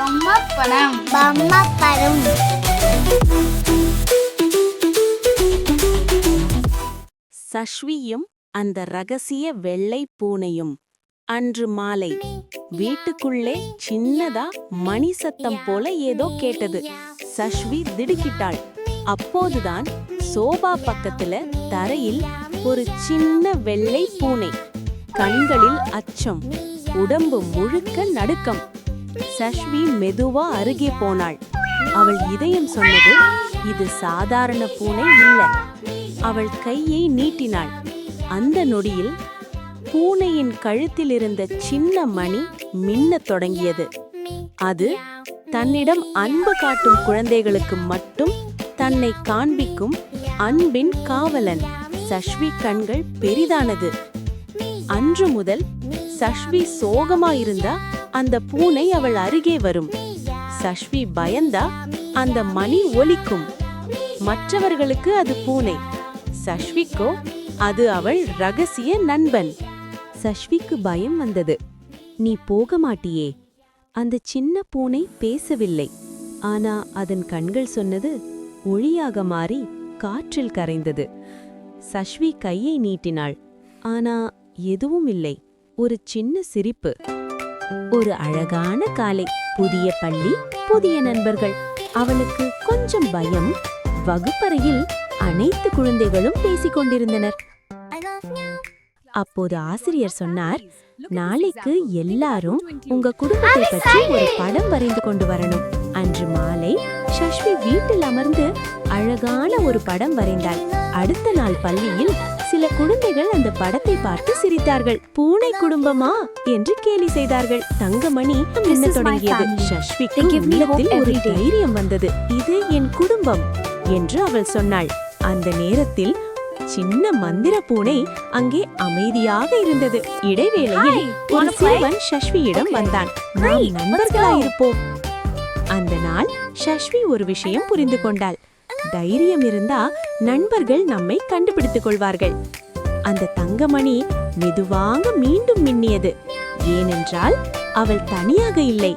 பம்மப்படம். சஷ்வியும் அந்த ரகசிய வெள்ளை பூனையும். அன்று மாலை வீட்டுக்குள்ளே சின்னதா மணி சத்தம் போல ஏதோ கேட்டது. சஷ்வி திடுக்கிட்டாள். அப்போதுதான் சோபா பக்கத்துல தரையில் ஒரு சின்ன வெள்ளை பூனை. கண்களில் அச்சம், உடம்பு முழுக்க நடுக்கம். சஷ்வி மெதுவா அருகே போனாள். அவள் இதயம் சொன்னது, இது சாதாரண பூனை இல்ல. அவள் கையை நீட்டினாள். அந்த நொடியில் பூனையின் கழுத்தில் இருந்த சின்ன மணி மின்னத் தொடங்கியது. அது தன்னிடம் அன்பு காட்டும் குழந்தைகளுக்கு மட்டும் தன்னை காண்பிக்கும் அன்பின் காவலன். சஷ்வி கண்கள் பெரிதானது. அன்று முதல் சஷ்வி சோகமாயிருந்தா அந்த பூனை அவள் அருகே வரும். சஷ்வி பயந்தா அந்த மணி ஒலிக்கும். மற்றவர்களுக்கு அது பூனை, சஷ்விக்கோ அது அவள் ரகசிய நண்பன். சஷ்விக்கு பயம் வந்தது. நீ போக மாட்டியே? அந்த சின்ன பூனை பேசவில்லை. ஆனா அதன் கண்கள் சொன்னது ஒளியாக மாறி காற்றில் கரைந்தது. சஷ்வி கையை நீட்டினாள். ஆனா எதுவும் இல்லை. ஒரு சின்ன சிரிப்பு. ஒரு அழகான காலை, புதிய பள்ளி, புதிய நண்பர்கள். அவளுக்கு கொஞ்சம் பயம். வகுப்பறையில் அனைத்து குழந்தைகளும் பேசிக் கொண்டிருந்தனர். அப்போது ஆசிரியர் சொன்னார், நாளைக்கு எல்லாரும் உங்க குடும்பத்தை பற்றி ஒரு படம் வரைந்து கொண்டு வரணும். அன்று மாலை சஷ்வி வீட்டில் அமர்ந்து அழகான ஒரு படம் வரைந்தாள். அடுத்த நாள் பள்ளியில் சில குழந்தைகள் அந்த படத்தை பார்த்து சிரித்தார்கள். பூனை குடும்பமா என்று கேலி செய்தார்கள். தங்கமணி என்ன தொடங்கியது. சஷ்விக்கு உள்ளத்தில் ஒரு தைரியம் வந்தது. இது என் குடும்பம் என்று அவள் சொன்னாள். அந்த நேரத்தில் சின்ன மந்திர பூனை அங்கே அமைதியாக இருந்தது. இடைவேளையில் ஒரு சிறுவன் சஷ்வியிடம் வந்தான். நாம் நண்பர்களாயிருப்போம். அந்த நாள் சஷ்வி ஒரு விஷயம் புரிந்து கொண்டாள். தைரியம் இருந்தா நண்பர்கள் நம்மை கண்டுபிடித்துக் கொள்வார்கள். அந்த தங்கமணி மெதுவாக மீண்டும் மின்னியது. ஏனென்றால் அவள் தனியாக இல்லை.